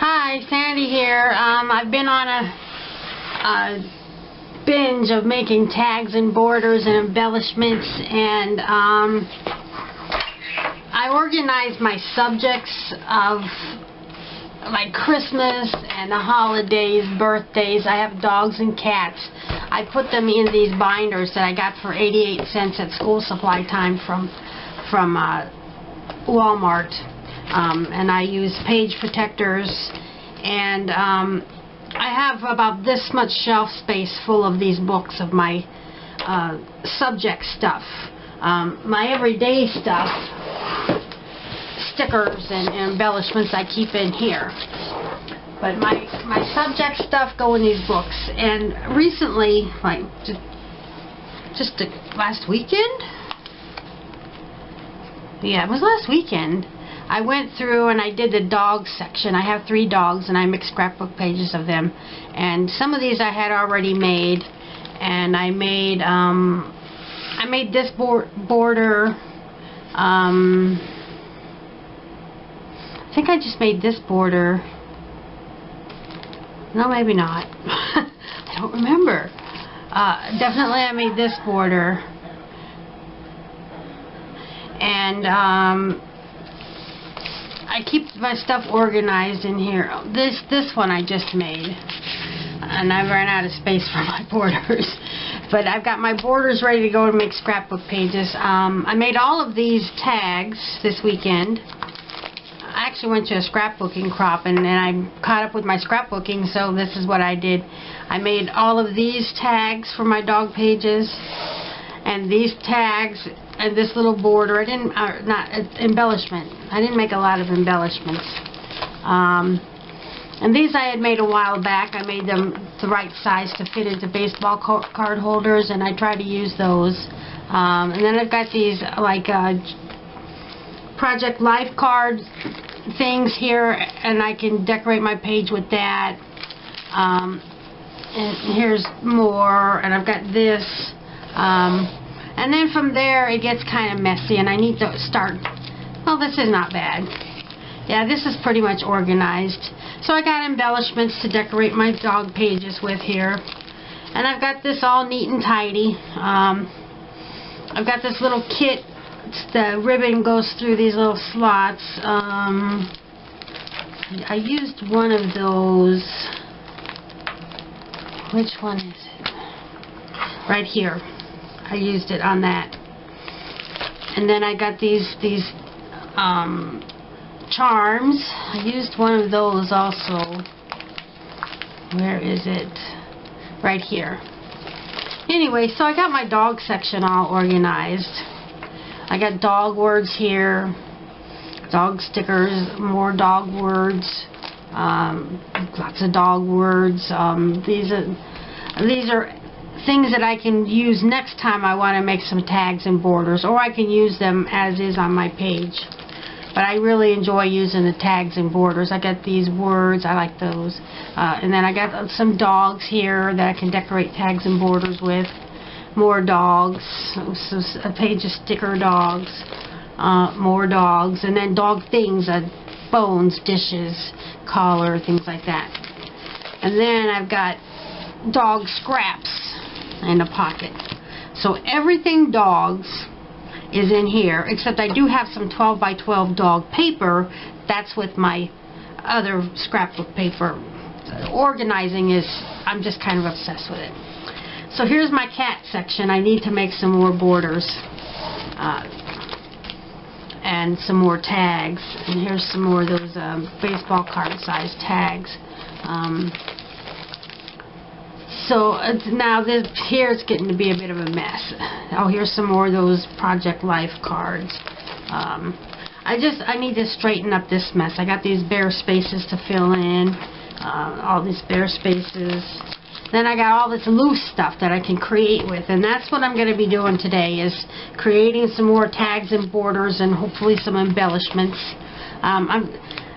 Hi, Sandy here. I've been on a binge of making tags and borders and embellishments, and I organized my subjects of like Christmas and the holidays, birthdays. I have dogs and cats. I put them in these binders that I got for 88 cents at school supply time from Walmart. And I use page protectors, and I have about this much shelf space full of these books of my subject stuff. My everyday stuff, stickers and embellishments, I keep in here. But my subject stuff go in these books. And recently, like just last weekend? Yeah, it was last weekend. I went through and I did the dog section. I have 3 dogs and I mixed scrapbook pages of them. And some of these I had already made. And I made this border. I think I just made this border. No, maybe not. I don't remember. Definitely I made this border. And I keep my stuff organized in here. This one I just made, and I ran out of space for my borders. But I've got my borders ready to go to make scrapbook pages. I made all of these tags this weekend. I actually went to a scrapbooking crop, and I caught up with my scrapbooking, so this is what I did. I made all of these tags for my dog pages, and these tags, and this little border. I didn't, not embellishment. I didn't make a lot of embellishments. And these I had made a while back. I made them the right size to fit into baseball card holders, and I try to use those. And then I've got these like Project Life card things here, and I can decorate my page with that. And here's more, and I've got this. And then from there it gets kind of messy, and I need to start. Well, this is not bad. Yeah, this is pretty much organized. So I got embellishments to decorate my dog pages with here. And I've got this all neat and tidy. I've got this little kit. The ribbon goes through these little slots. I used one of those. Which one is it? Right here. I used it on that. And then I got these charms. I used one of those also. Where is it? Right here. Anyway, so I got my dog section all organized. I got dog words here, dog stickers, more dog words, lots of dog words. These are things that I can use next time I want to make some tags and borders, or I can use them as is on my page. But I really enjoy using the tags and borders. I got these words, I like those. And then I got some dogs here that I can decorate tags and borders with. More dogs, so a page of sticker dogs, more dogs, and then dog things, bones, dishes, collar, things like that. And then I've got dog scraps in a pocket. So everything dogs is in here, except I do have some 12 by 12 dog paper. That's with my other scrapbook paper. Organizing is, I'm just kind of obsessed with it. So here's my cat section. I need to make some more borders and some more tags. And here's some more of those baseball card size tags. So now here it's getting to be a bit of a mess. Oh, here's some more of those Project Life cards. I need to straighten up this mess. I got these bare spaces to fill in. All these bare spaces. Then I got all this loose stuff that I can create with, and that's what I'm going to be doing today, is creating some more tags and borders and hopefully some embellishments. I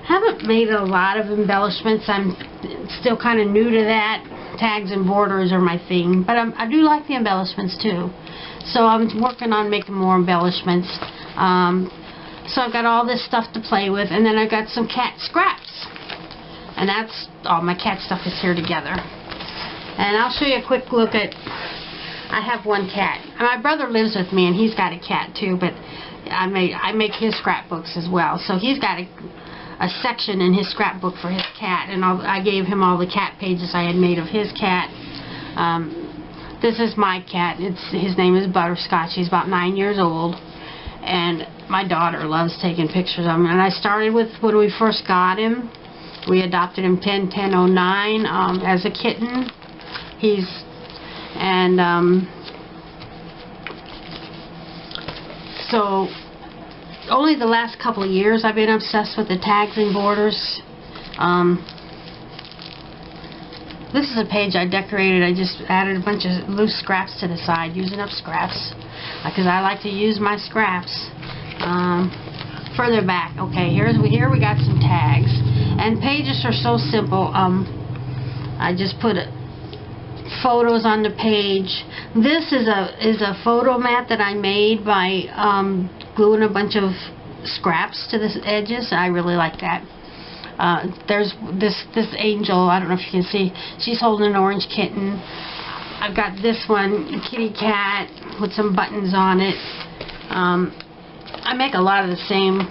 haven't made a lot of embellishments. I'm still kind of new to that. Tags and borders are my thing, but I do like the embellishments too. So I'm working on making more embellishments. So I've got all this stuff to play with, and then I've got some cat scraps. And that's all my cat stuff is here together. And I'll show you a quick look at, I have one cat. My brother lives with me and he's got a cat too, but I make his scrapbooks as well. So he's got a section in his scrapbook for his cat, and I gave him all the cat pages I had made of his cat. This is my cat. His name is Butterscotch. He's about 9 years old, and my daughter loves taking pictures of him. And I started with when we first got him. We adopted him 10/10/09 as a kitten. So only the last couple of years I've been obsessed with the tags and borders. This is a page I decorated. I just added a bunch of loose scraps to the side, using up scraps, because I like to use my scraps. Further back, okay, here we got some tags, and pages are so simple. I just put photos on the page. This is a photo mat that I made by gluing a bunch of scraps to the edges. I really like that. There's this angel, I don't know if you can see, she's holding an orange kitten. I've got this one, a kitty cat with some buttons on it. I make a lot of the same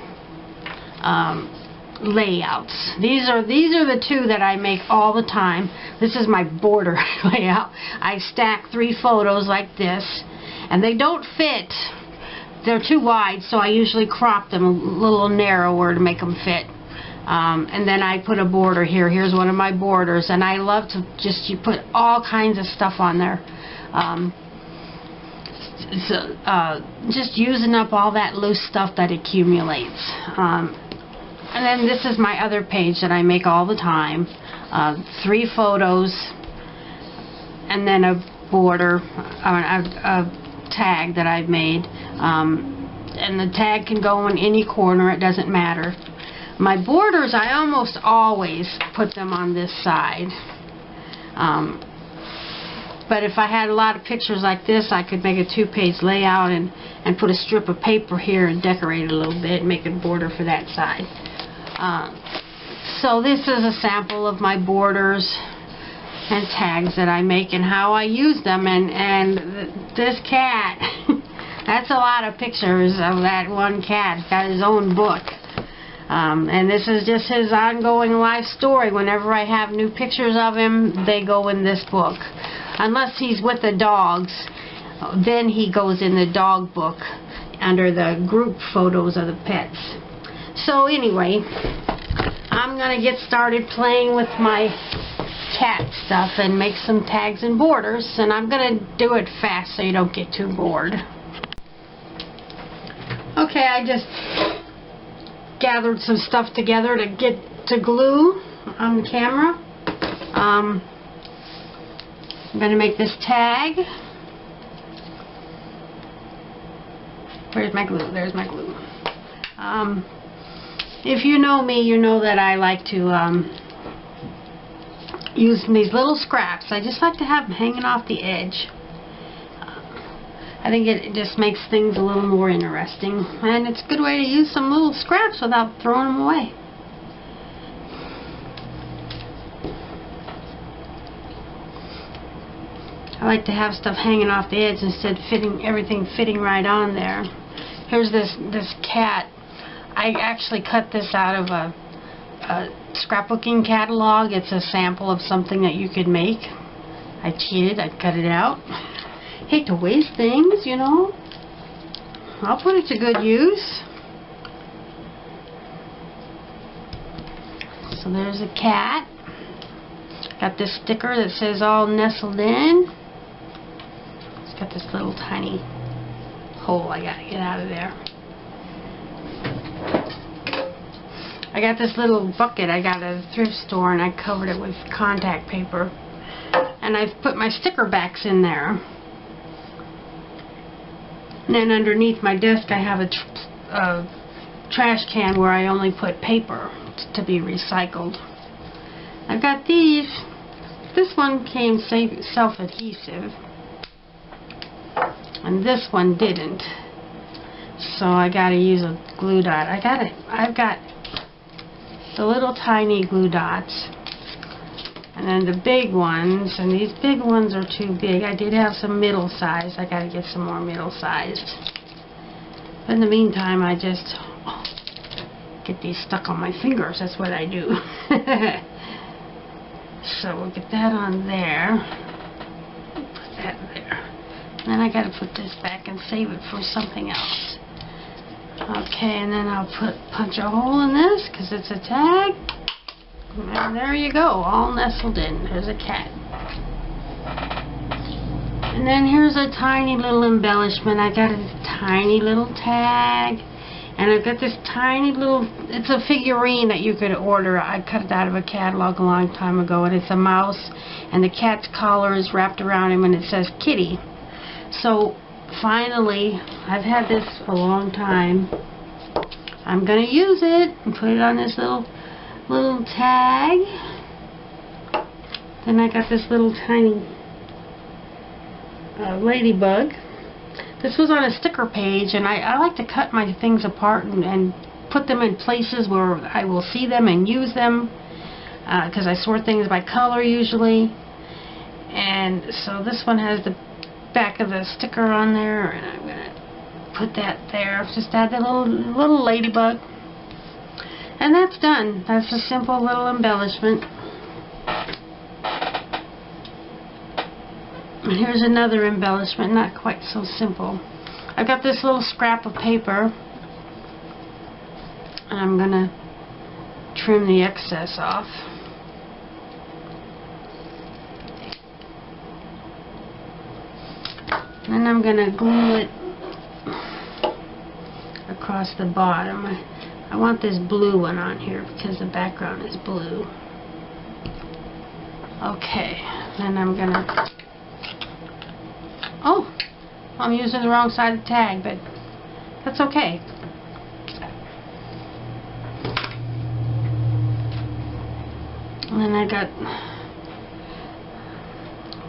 layouts. These are the two that I make all the time. This is my border layout. I stack 3 photos like this, and they don't fit. They're too wide, so I usually crop them a little narrower to make them fit. And then I put a border here. Here's one of my borders, and I love to just put all kinds of stuff on there. Just using up all that loose stuff that accumulates. And then this is my other page that I make all the time. 3 photos, and then a border, a tag that I've made. And the tag can go in any corner, it doesn't matter. My borders, I almost always put them on this side. But if I had a lot of pictures like this, I could make a 2-page layout and put a strip of paper here and decorate it a little bit and make a border for that side. So this is a sample of my borders and tags that I make and how I use them. And this cat, that's a lot of pictures of that one cat. He's got his own book. And this is just his ongoing life story. Whenever I have new pictures of him, they go in this book. Unless he's with the dogs, then he goes in the dog book under the group photos of the pets. So anyway, I'm going to get started playing with my cat stuff and make some tags and borders, and I'm going to do it fast so you don't get too bored. Okay, I just gathered some stuff together to get to glue on the camera. I'm going to make this tag. Where's my glue? There's my glue. If you know me, you know that I like to use these little scraps. I just like to have them hanging off the edge. I think it just makes things a little more interesting, and it's a good way to use some little scraps without throwing them away. I like to have stuff hanging off the edge instead of everything fitting right on there. Here's this cat. I actually cut this out of a scrapbooking catalog. It's a sample of something that you could make. I cheated. I cut it out. Hate to waste things, you know. I'll put it to good use. So there's a cat. Got this sticker that says all nestled in. It's got this little tiny hole I gotta get out of there. I got this little bucket I got at a thrift store, and I covered it with contact paper. And I've put my sticker backs in there. And then underneath my desk I have a trash can where I only put paper to be recycled. I've got these. This one came self-adhesive, and this one didn't. So I gotta use a glue dot. I've got the little tiny glue dots. And then the big ones, and these big ones are too big. I did have some middle size. I gotta get some more middle sized. But in the meantime, I just get these stuck on my fingers. That's what I do. So we'll get that on there. Put that there. And then I gotta put this back and save it for something else. Okay, and then I'll punch a hole in this because it's a tag. And there you go, all nestled in. There's a cat. And then here's a tiny little embellishment. I got a tiny little tag. And I've got this tiny little, it's a figurine that you could order. I cut it out of a catalog a long time ago. And it's a mouse. And the cat's collar is wrapped around him and it says kitty. So finally, I've had this for a long time. I'm going to use it and put it on this little tag. Then I got this little tiny ladybug. This was on a sticker page, and I like to cut my things apart and put them in places where I will see them and use them, because I sort things by color usually. And so this one has the back of the sticker on there, and I'm going to put that there. Just add the little ladybug. And that's done. That's a simple little embellishment. And here's another embellishment, not quite so simple. I've got this little scrap of paper. And I'm going to trim the excess off. And I'm going to glue it across the bottom. I want this blue one on here because the background is blue. Okay, then I'm gonna... Oh, I'm using the wrong side of the tag, but that's okay. And then I got...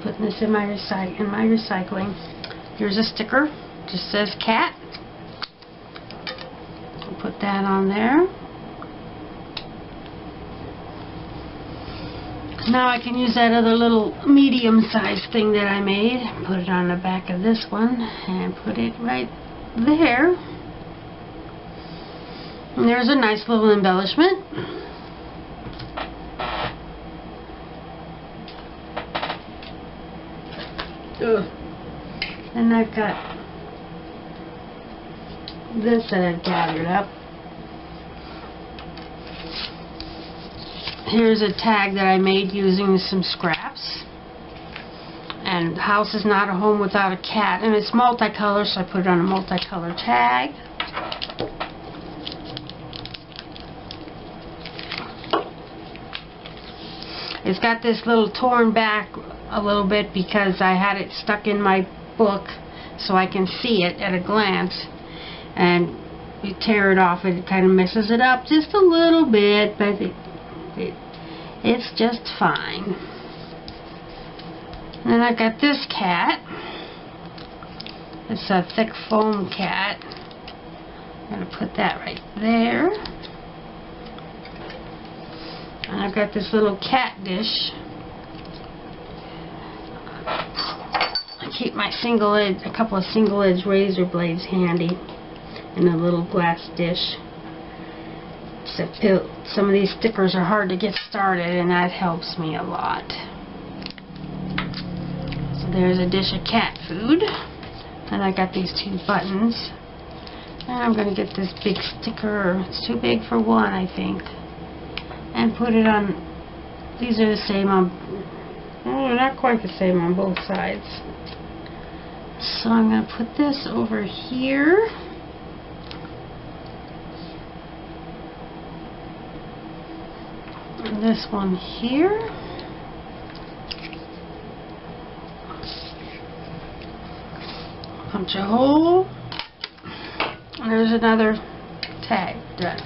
putting this in my recycling. Here's a sticker. Just says cat. Put that on there. Now I can use that other little medium-sized thing that I made. Put it on the back of this one and put it right there. And there's a nice little embellishment. Ugh. And I've got this that I've gathered up. Here's a tag that I made using some scraps. And the house is not a home without a cat. And it's multicolor, so I put it on a multicolor tag. It's got this little torn back a little bit because I had it stuck in my book so I can see it at a glance. And you tear it off, it kind of messes it up just a little bit, but it's just fine. And then I've got this cat. It's a thick foam cat. I'm going to put that right there. And I've got this little cat dish. I keep my a couple of single edge razor blades handy. In a little glass dish. Some of these stickers are hard to get started, and that helps me a lot. So there's a dish of cat food. And I got these two buttons. And I'm going to get this big sticker. It's too big for one, I think. And put it on. These are the same on. Oh, not quite the same on both sides. So I'm going to put this over here. And this one here. Punch a hole. And there's another tag done.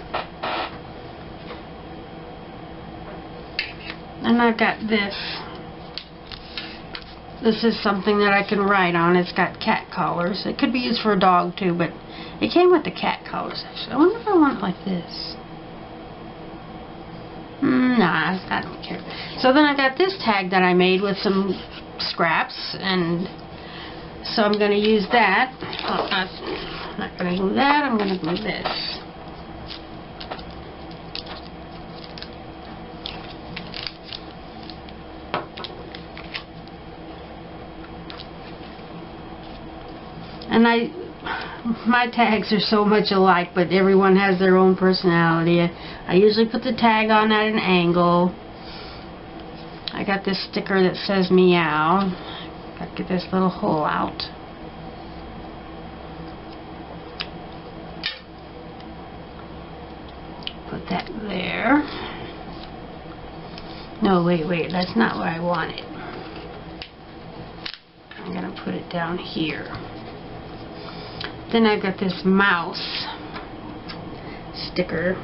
And I've got this. This is something that I can write on. It's got cat collars. It could be used for a dog too, but it came with the cat collars actually. I wonder if I want it like this. Nah, I don't care. So then I got this tag that I made with some scraps, and so I'm going to use that. I'm not going to glue that, I'm going to glue this. And my tags are so much alike, but everyone has their own personality. I usually put the tag on at an angle. I got this sticker that says meow. Got to get this little hole out. Put that there. No, wait, that's not what I wanted. I'm going to put it down here. Then I've got this mouse sticker.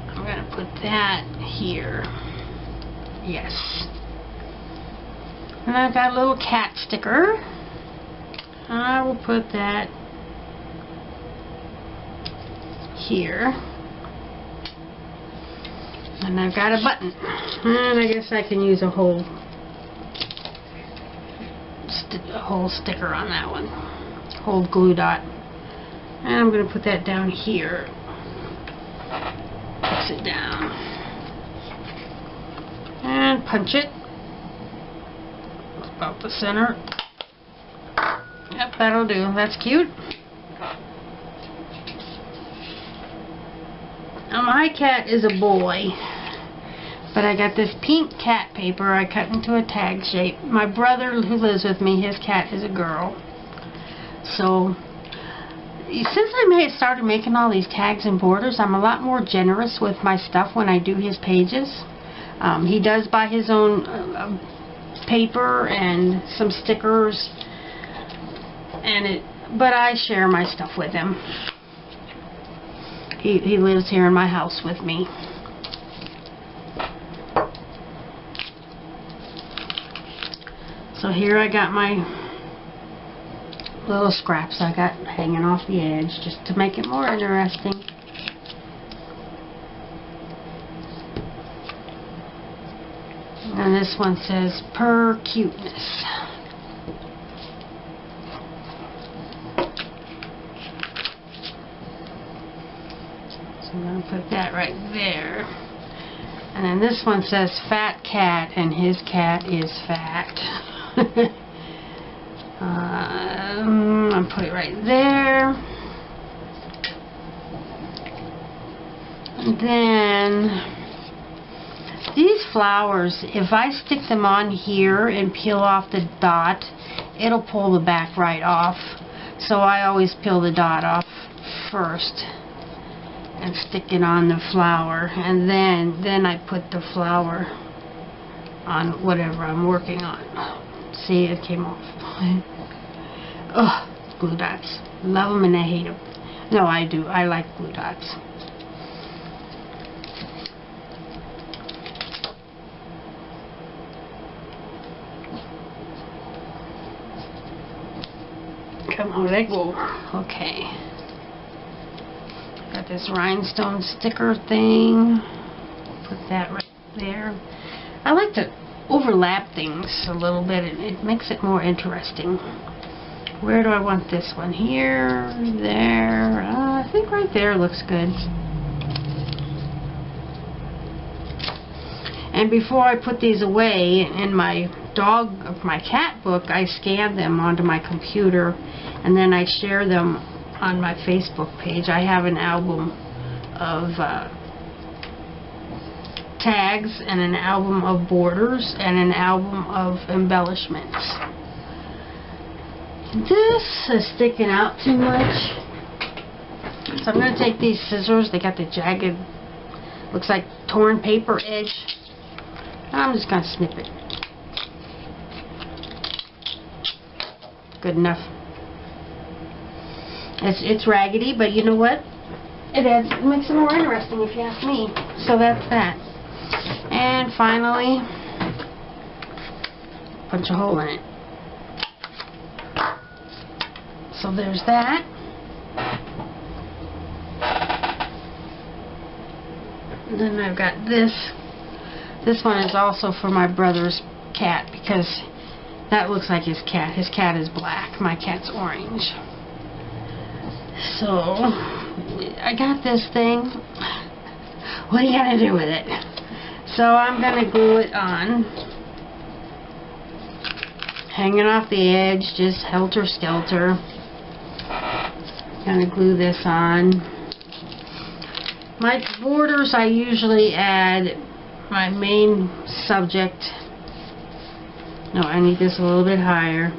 I'm going to put that here. Yes. And I've got a little cat sticker. And I will put that here. And I've got a button. And I guess I can use a whole sticker on that one, whole glue dot, and I'm going to put that down here. Fix it down and punch it about the center. Yep, that'll do. That's cute. Now my cat is a boy, but I got this pink cat paper I cut into a tag shape. My brother who lives with me, his cat is a girl. So, since I started making all these tags and borders, I'm a lot more generous with my stuff when I do his pages. He does buy his own paper and some stickers, but I share my stuff with him. He lives here in my house with me. So here I got my little scraps I got hanging off the edge just to make it more interesting. And this one says, per cuteness. So I'm going to put that right there. And then this one says, fat cat, and his cat is fat. I'll put it right there. And then these flowers, if I stick them on here and peel off the dot, it'll pull the back right off. So I always peel the dot off first and stick it on the flower, and then I put the flower on whatever I'm working on. See, it came off. Ugh, glue dots. Love them and I hate them. No, I do. I like glue dots. Come on, let go. Okay. Got this rhinestone sticker thing. Put that right there. I like to overlap things a little bit. It makes it more interesting. Where do I want this one? Here, there. I think right there looks good. And before I put these away in my cat book, I scan them onto my computer, and then I share them on my Facebook page. I have an album of tags and an album of borders and an album of embellishments. This is sticking out too much, so I'm going to take these scissors. They got the jagged, looks like torn paper edge. I'm just going to snip it. Good enough. It's raggedy, but you know what? It makes it more interesting if you ask me. So that's that. And finally, punch a hole in it. So there's that. And then I've got this. This one is also for my brother's cat because that looks like his cat. His cat is black. My cat's orange. So, I got this thing. What are you going to do with it? So, I'm going to glue it on. Hanging off the edge, just helter-skelter. Going to glue this on. My borders, I usually add my main subject. No, I need this a little bit higher.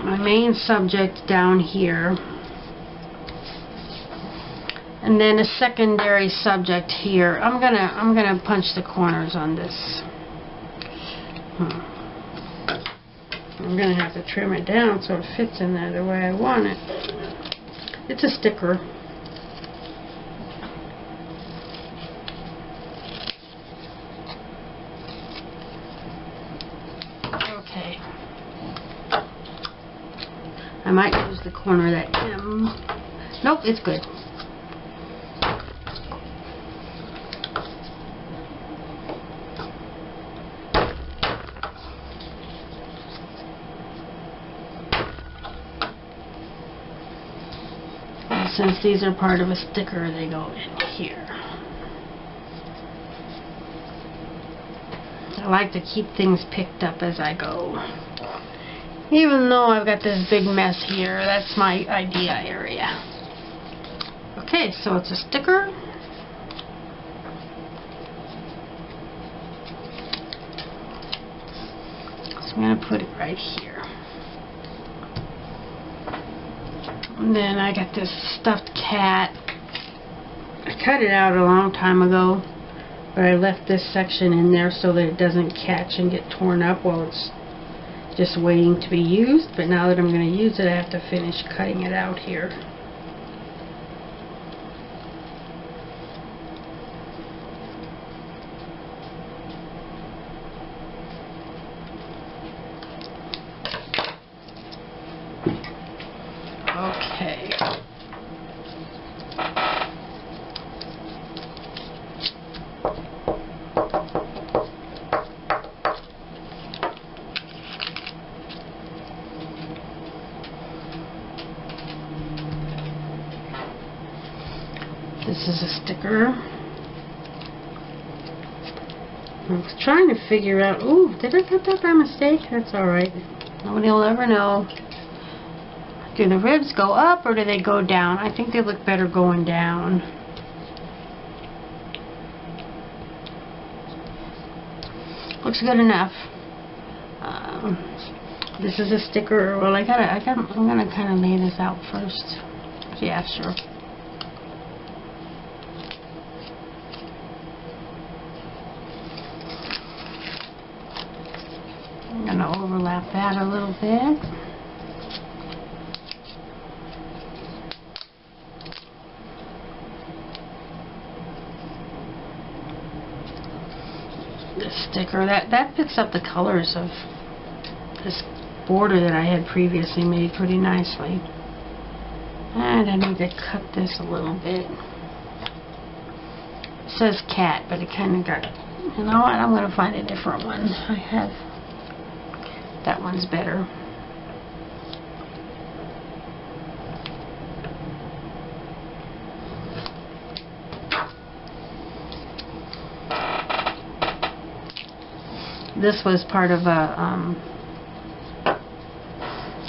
My main subject down here. And then a secondary subject here. I'm gonna punch the corners on this. I'm gonna have to trim it down so it fits in there the way I want it. It's a sticker. Okay. I might use the corner that nope, it's good. Since these are part of a sticker, they go in here. I like to keep things picked up as I go. Even though I've got this big mess here, that's my idea area. Okay, so it's a sticker. So I'm going to put it right here. And then I got this stuffed cat. I cut it out a long time ago, but I left this section in there so that it doesn't catch and get torn up while it's just waiting to be used. But now that I'm going to use it, I have to finish cutting it out here. Okay. This is a sticker. I was trying to figure out, ooh, did I cut that by mistake? That's alright. Nobody will ever know. Do the ribs go up or do they go down? I think they look better going down. Looks good enough. This is a sticker. Well, I'm gonna kind of lay this out first. Yeah, sure. I'm gonna overlap that a little bit. This sticker, that picks up the colors of this border that I had previously made pretty nicely. And I need to cut this a little bit. It says cat, but it kind of got, you know what, I'm going to find a different one. I have, that one's better. This was part of a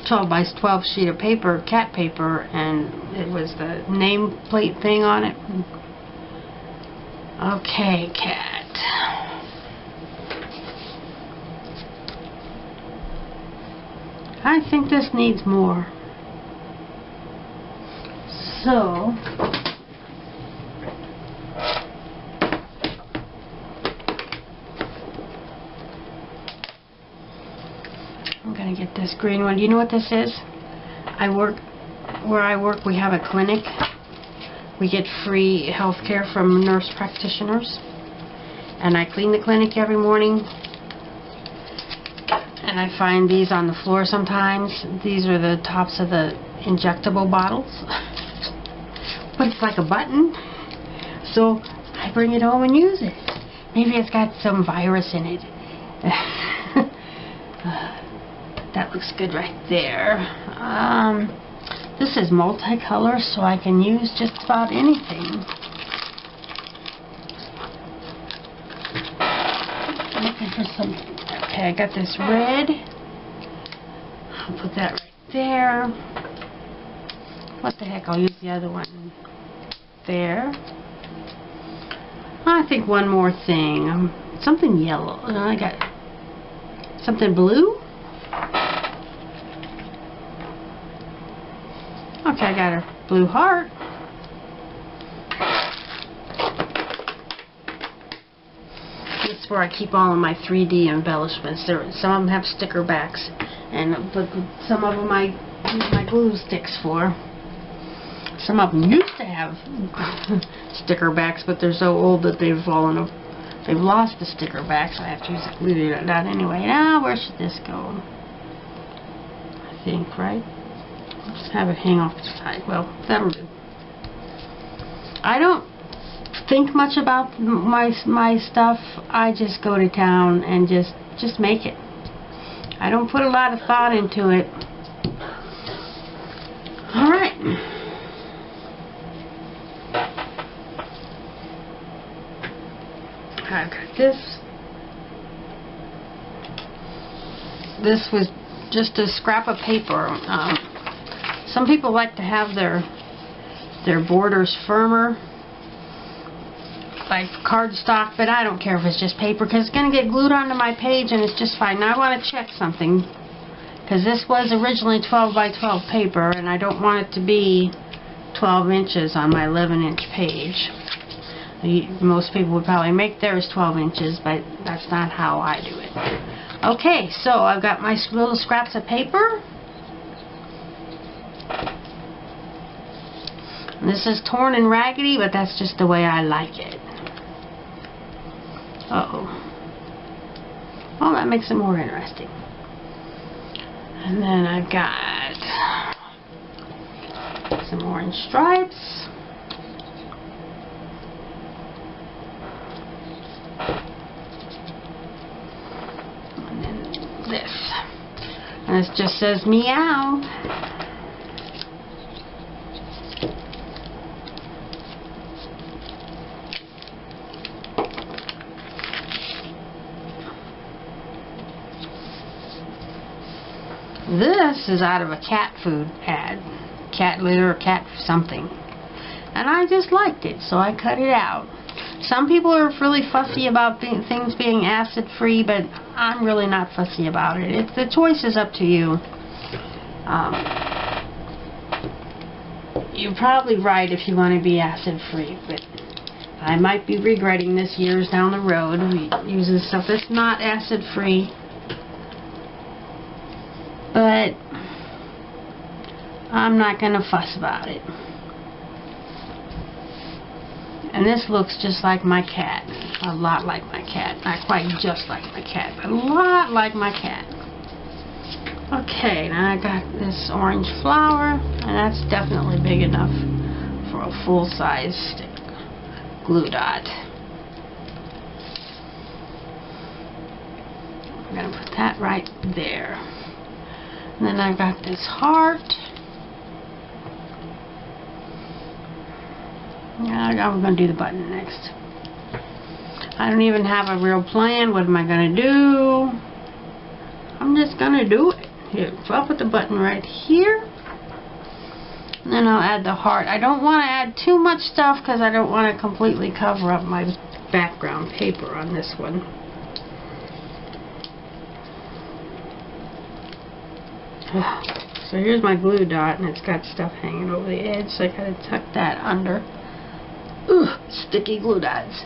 12 by 12 sheet of paper, cat paper, and it was the nameplate thing on it. Okay, cat. I think this needs more. So, I'm gonna get this green one. Do you know what this is? Where I work, we have a clinic. We get free health care from nurse practitioners. And I clean the clinic every morning. And I find these on the floor sometimes. These are the tops of the injectable bottles. But it's like a button. so I bring it home and use it. Maybe it's got some virus in it. That looks good right there. This is multicolor, so I can use just about anything. I'm looking for some. Okay, I got this red. I'll put that right there. What the heck, I'll use the other one there. I think one more thing. Something yellow. I got something blue. Okay, I got a blue heart. This is where I keep all of my 3D embellishments. Some of them have sticker backs, but some of them I use my glue sticks for. Some of them used to have sticker backs, but they're so old that they've lost the sticker backs. So I have to use a glue dot anyway. Now, where should this go? I think, right? Just have it hang off the side. Well, that'll do. I don't think much about my stuff. I just go to town and just make it. I don't put a lot of thought into it. All right. I've got this. This was just a scrap of paper. Some people like to have their borders firmer, like cardstock, but I don't care if it's just paper because it's going to get glued onto my page and it's just fine. Now I want to check something because this was originally 12 by 12 paper and I don't want it to be 12 inches on my 11-inch page. Most people would probably make theirs 12 inches, but that's not how I do it. Okay, so I've got my little scraps of paper. This is torn and raggedy, but that's just the way I like it. Uh-oh. Well, that makes it more interesting. And then I've got some orange stripes. And then this. And this just says meow. This is out of a cat food ad. Cat litter or cat something. And I just liked it, so I cut it out. Some people are really fussy about things being acid free, but I'm really not fussy about it. The choice is up to you. You're probably right if you want to be acid free, but I might be regretting this years down the road using stuff that's not acid free. But I'm not going to fuss about it. And this looks just like my cat. A lot like my cat. Not quite just like my cat, but a lot like my cat. Okay, now I got this orange flower, and that's definitely big enough for a full-size stick glue dot. I'm going to put that right there. And then I've got this heart. I'm going to do the button next. I don't even have a real plan. What am I going to do? I'm just going to do it. Here, so I'll put the button right here. And then I'll add the heart. I don't want to add too much stuff because I don't want to completely cover up my background paper on this one. So here's my glue dot, and it's got stuff hanging over the edge, so I gotta tuck that under. Ugh, sticky glue dots.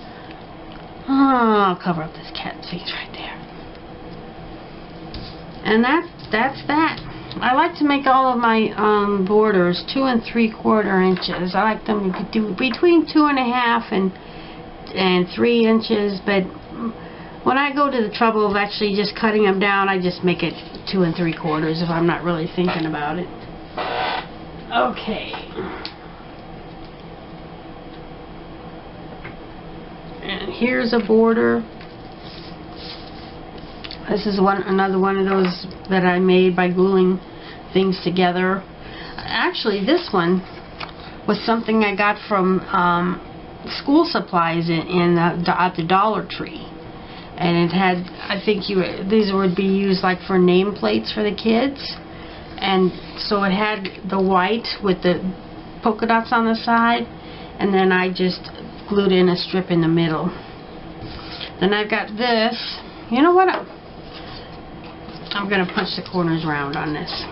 Oh, I'll cover up this cat's feet right there. And that's that. I like to make all of my borders 2 3/4 inches. I like them to do between 2.5 and 3 inches, but when I go to the trouble of actually just cutting them down, I just make it 2 3/4 if I'm not really thinking about it. Okay. here's a border. This is another one of those that I made by gluing things together. Actually, this one was something I got from school supplies at the Dollar Tree. And it had, I think these would be used like for nameplates for the kids. And so it had the white with the polka dots on the side, and then I just glued in a strip in the middle. Then I've got this. You know what? I'm going to punch the corners round on this.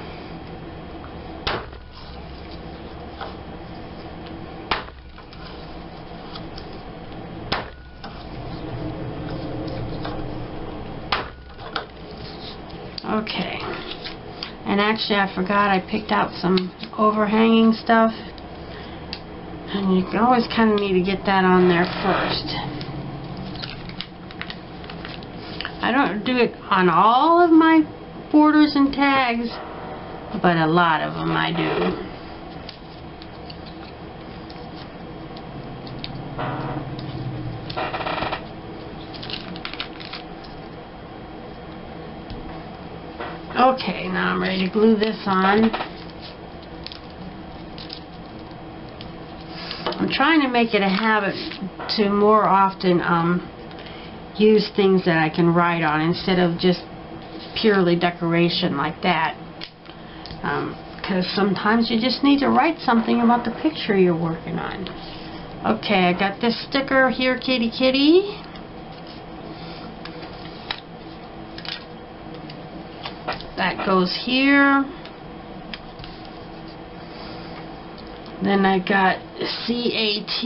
Okay, and actually I forgot I picked out some overhanging stuff, and you always kind of need to get that on there first. I don't do it on all of my borders and tags, but a lot of them I do. Okay, now I'm ready to glue this on. I'm trying to make it a habit to more often use things that I can write on instead of just purely decoration like that. Because sometimes you just need to write something about the picture you're working on. Okay, I got this sticker here, kitty kitty. That goes here. Then I got CAT.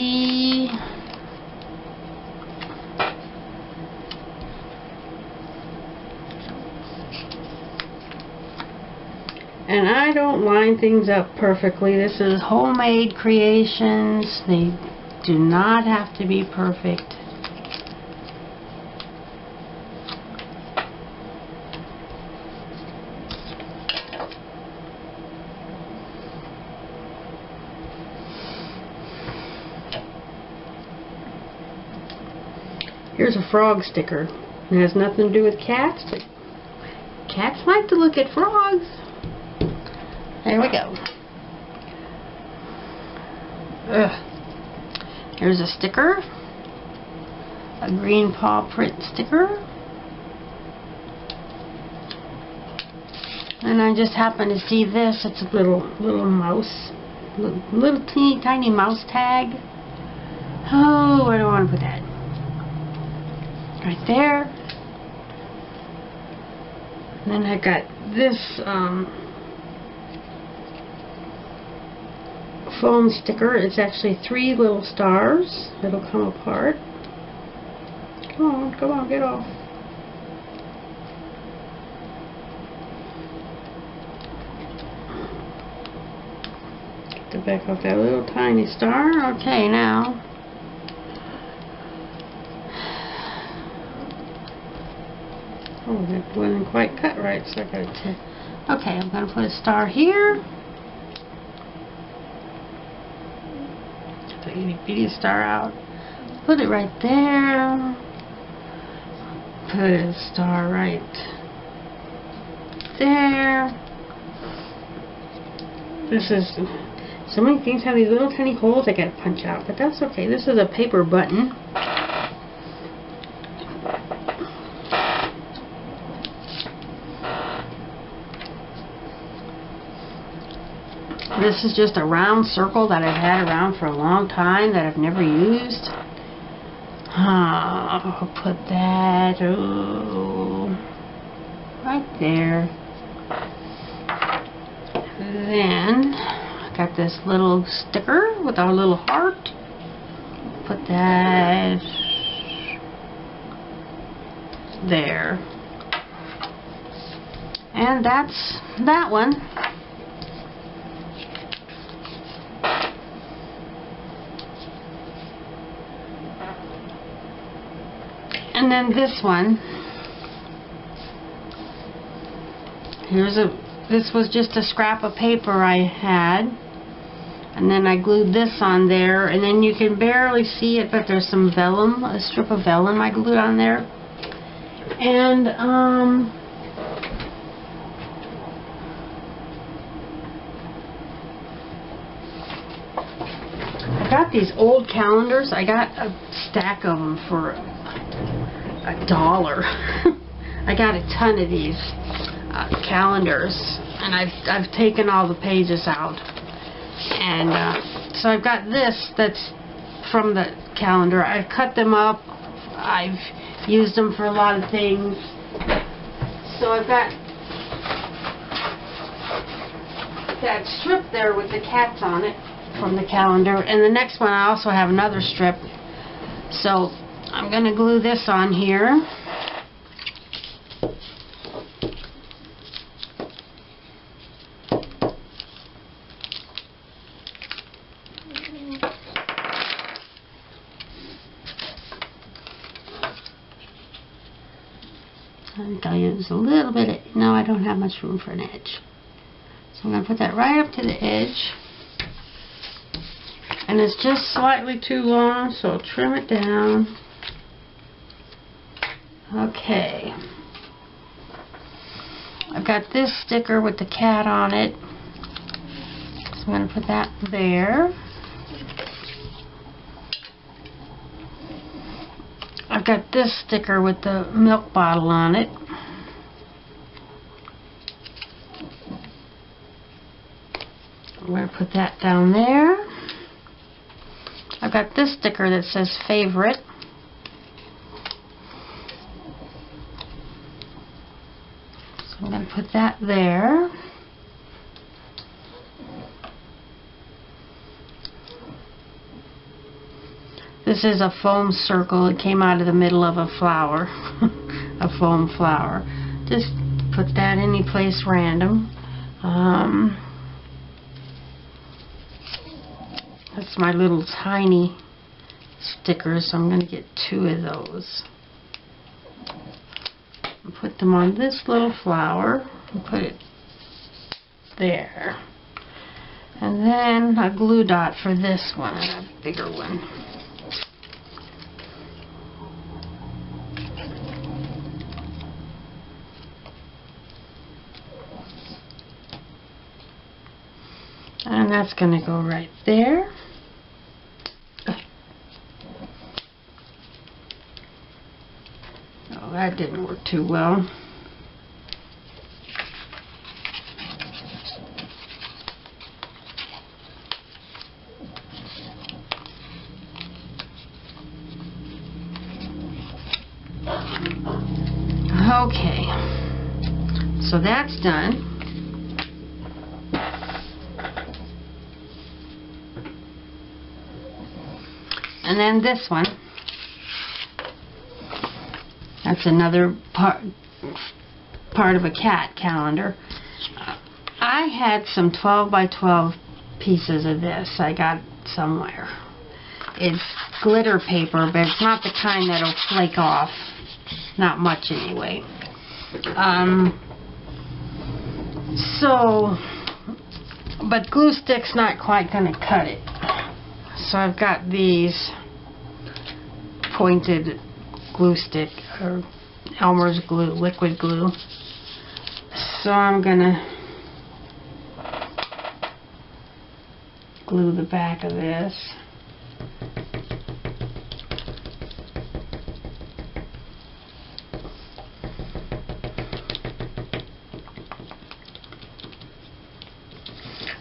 And I don't line things up perfectly. This is homemade creations. They do not have to be perfect. Here's a frog sticker. It has nothing to do with cats, but cats like to look at frogs. There we go. Here's a sticker. A green paw print sticker. And I just happened to see this. It's a little mouse. Little teeny tiny mouse tag. Oh, where do I want to put that? Right there. And then I got this foam sticker. It's actually 3 little stars that'll come apart. Come on, get off. Get the back off that little tiny star. Okay, now. Oh, that wasn't quite cut right, so I got to. Okay, I'm going to put a star here. Get the itty bitty star out. Put it right there. Put a star right there. This is. So many things have these little tiny holes I got to punch out, but that's okay. This is a paper button. This is just a round circle that I've had around for a long time that I've never used. I'll put that right there. Then I got this little sticker with our little heart. Put that there. And that's that one. And then this one, this was just a scrap of paper I had. And then I glued this on there, and then you can barely see it, but there's some vellum, a strip of vellum I glued on there. And I got these old calendars. I got a stack of them for $1. I got a ton of these calendars, and I've taken all the pages out. And so I've got this that's from the calendar. I've cut them up. I've used them for a lot of things. So I've got that strip there with the cats on it from the calendar. And the next one I also have another strip. So I'm going to glue this on here. I think I'll use a little bit of, no, I don't have much room for an edge. So I'm going to put that right up to the edge. And it's just slightly too long, so I'll trim it down. Okay. I've got this sticker with the cat on it. So I'm going to put that there. I've got this sticker with the milk bottle on it. I'm going to put that down there. I've got this sticker that says favorite. So I'm going to put that there. This is a foam circle. It came out of the middle of a flower, a foam flower. Just put that any place random. That's my little tiny stickers, so I'm going to get 2 of those. And put them on this little flower and put it there. And then a glue dot for this one, a bigger one. And that's going to go right there. Oh, that didn't work too well. Okay, so that's done. And then this one, that's another part of a cat calendar. I had some 12 by 12 pieces of this I got somewhere. It's glitter paper, but it's not the kind that'll flake off. Not much anyway. But glue stick's not quite going to cut it. So I've got these pointed glue stick, or Elmer's glue, liquid glue. So I'm going to glue the back of this.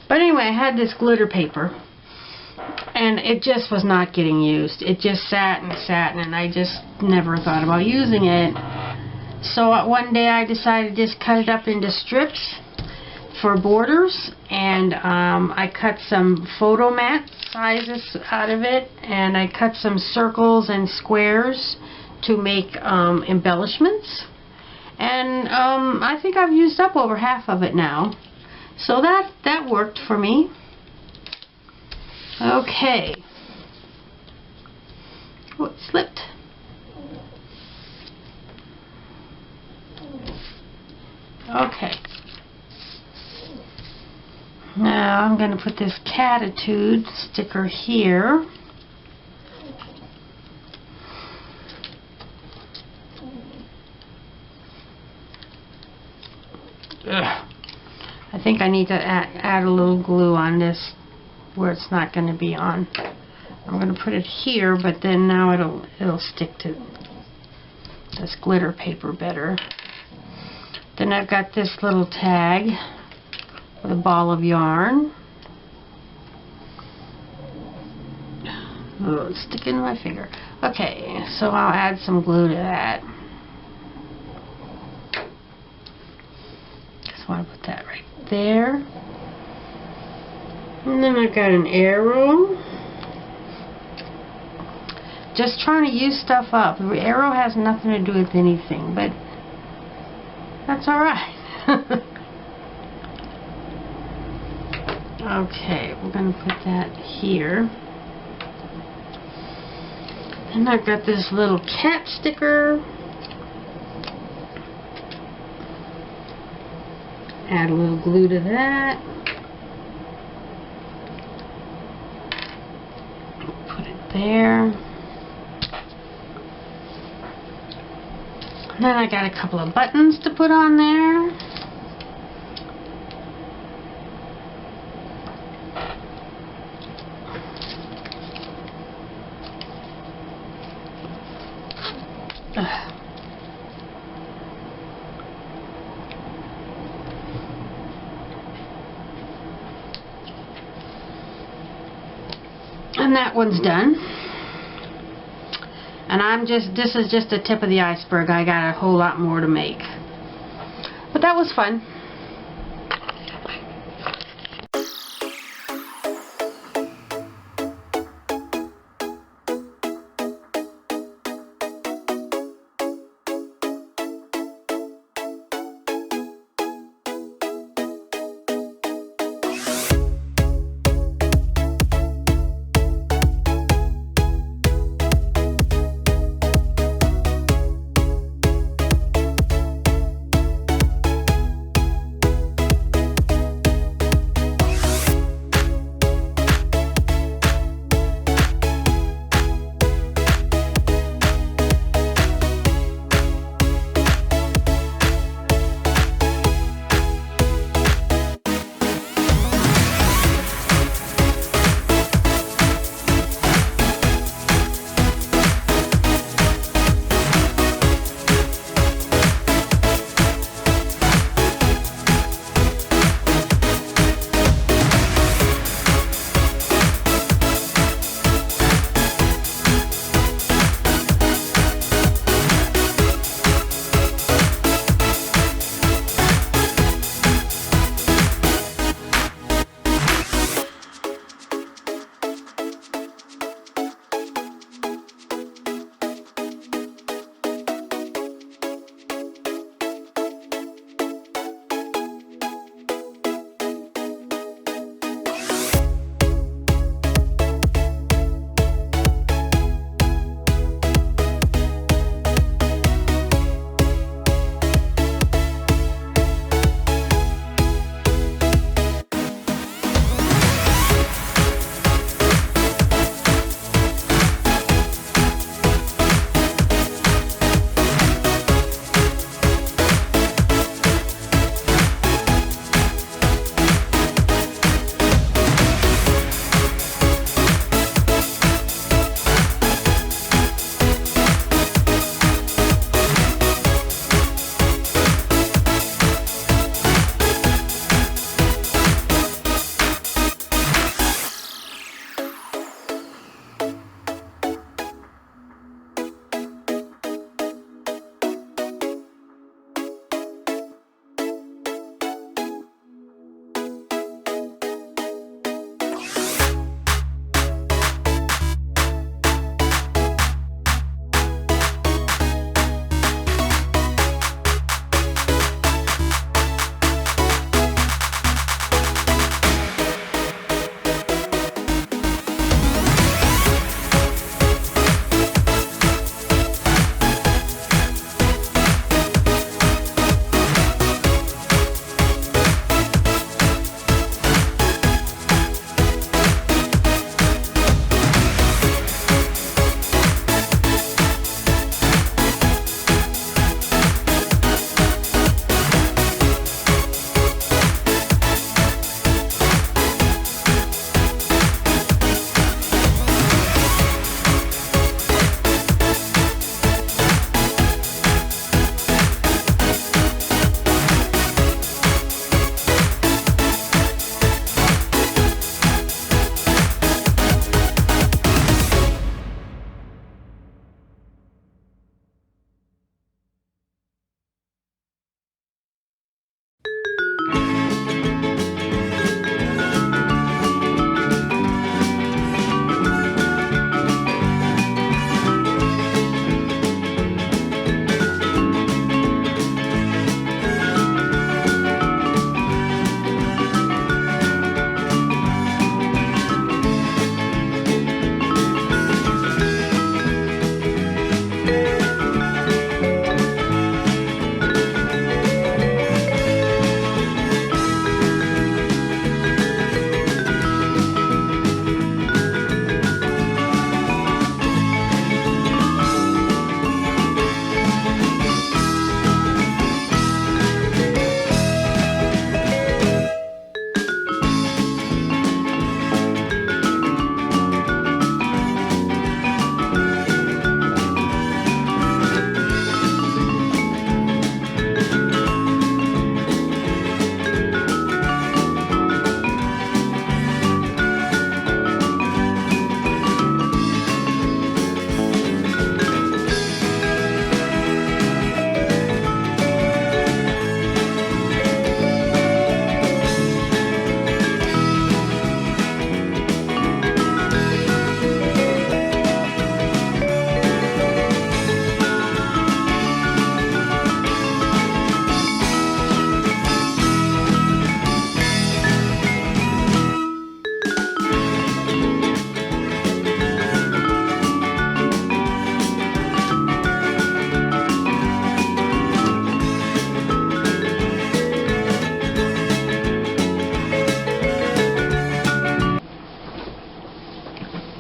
But anyway, I had this glitter paper, and it just was not getting used. It just sat, and I just never thought about using it. So one day I decided to just cut it up into strips for borders, and I cut some photo mat sizes out of it, and I cut some circles and squares to make embellishments. And I think I've used up over half of it now. So that worked for me. Okay. Oh, it slipped. Okay. Now I'm going to put this Catitude sticker here. Ugh. I think I need to add a little glue on this where it's not going to be on. I'm going to put it here, but then now it'll stick to this glitter paper better. Then I've got this little tag with a ball of yarn. Oh, it's sticking to my finger. Okay, so I'll add some glue to that. Just want to put that right there. And then I've got an arrow. Just trying to use stuff up. The arrow has nothing to do with anything, but that's alright. Okay, we're going to put that here. And I've got this little cat sticker. Add a little glue to that. Put it there. And then I got a couple of buttons to put on there. And that one's done. And this is just the tip of the iceberg. I got a whole lot more to make. But that was fun.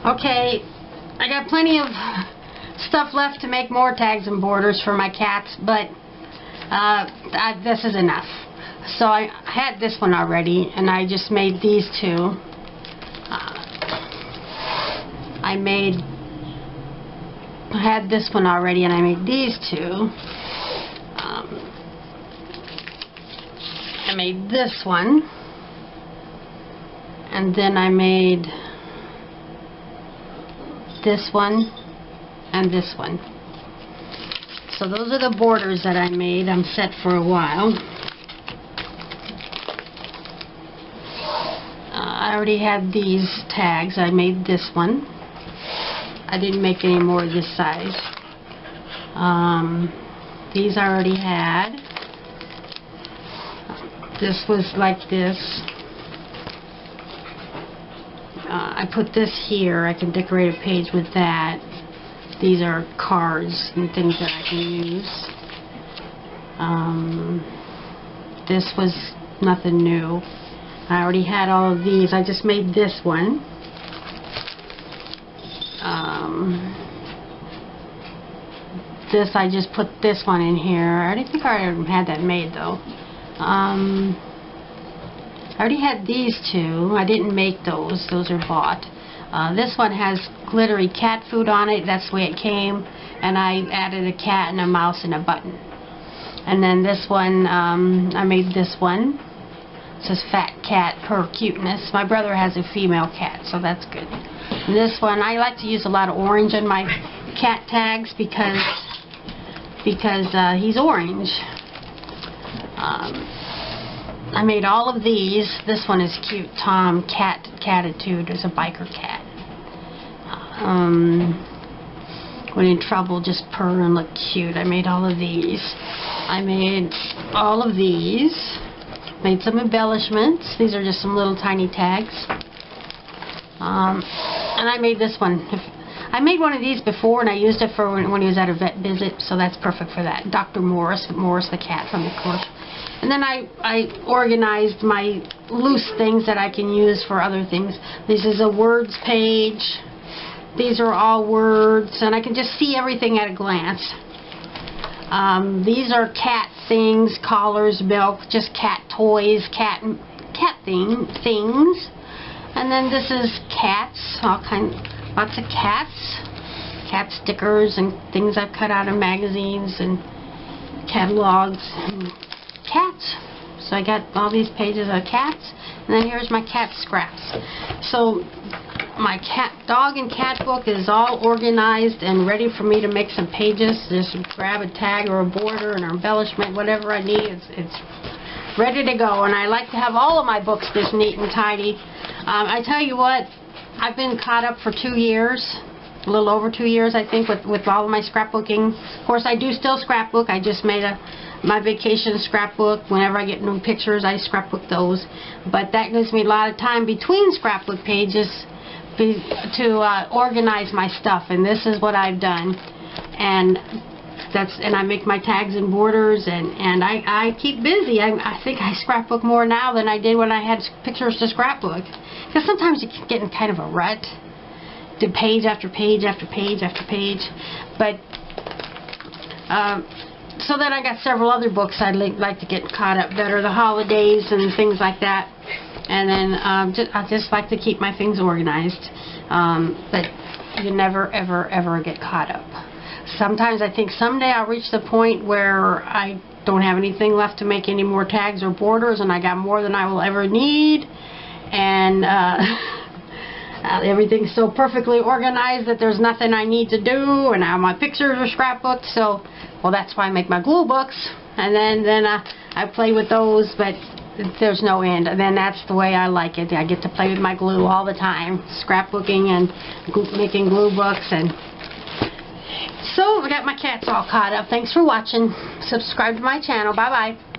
Okay, I got plenty of stuff left to make more tags and borders for my cats, but this is enough. So I had this one already, and I just made these two. I had this one already, and I made these two. I made this one, and then I made this one and this one. So those are the borders that I made. I'm set for a while. I already had these tags. I made this one. I didn't make any more this size. These I already had. This was like this. I put this here. I can decorate a page with that. These are cards and things that I can use. This was nothing new. I already had all of these. I just made this one. This, I just put this one in here. I already think I already had that made though. I already had these two. I didn't make those. Those are bought. This one has glittery cat food on it. That's the way it came. And I added a cat and a mouse and a button. And then this one, I made this one. It says fat cat, her cuteness. My brother has a female cat, so that's good. And this one, I like to use a lot of orange in my cat tags because he's orange. I made all of these. This one is cute. Tom, Catitude. There's a biker cat. When in trouble, just purr and look cute. I made all of these. I made all of these. Made some embellishments. These are just some little tiny tags. And I made this one. I made one of these before, and I used it for when he was at a vet visit, so that's perfect for that. Dr. Morris the cat from the course. And then I organized my loose things that I can use for other things. This is a words page. These are all words, and I can just see everything at a glance. These are cat things, collars, milk, just cat toys, cat things. And then this is cats, lots of cats, cat stickers and things I've cut out of magazines and catalogs and cats. So I got all these pages of cats, and then here's my cat scraps. So my dog and cat book is all organized and ready for me to make some pages. Just grab a tag or a border and an embellishment, whatever I need. It's ready to go, and I like to have all of my books this neat and tidy. I tell you what, I've been caught up for 2 years, a little over 2 years, I think, with all of my scrapbooking. Of course, I do still scrapbook. I just made my vacation scrapbook. Whenever I get new pictures, I scrapbook those. But that gives me a lot of time between scrapbook pages to organize my stuff, and this is what I've done. And I make my tags and borders, and I keep busy. I think I scrapbook more now than I did when I had pictures to scrapbook. Because sometimes you can get in kind of a rut, to page after page after page after page. But so then I got several other books I'd like to get caught up that are the holidays and things like that. And then I just like to keep my things organized. But you never, ever, ever get caught up. Sometimes I think someday I'll reach the point where I don't have anything left to make any more tags or borders, and I got more than I will ever need, and everything's so perfectly organized that there's nothing I need to do, and now my pictures are scrapbooked. So, well, that's why I make my glue books, and then I play with those, but there's no end. And then that's the way I like it. I get to play with my glue all the time, scrapbooking and making glue books. And so I got my cats all caught up. Thanks for watching. Subscribe to my channel. Bye-bye.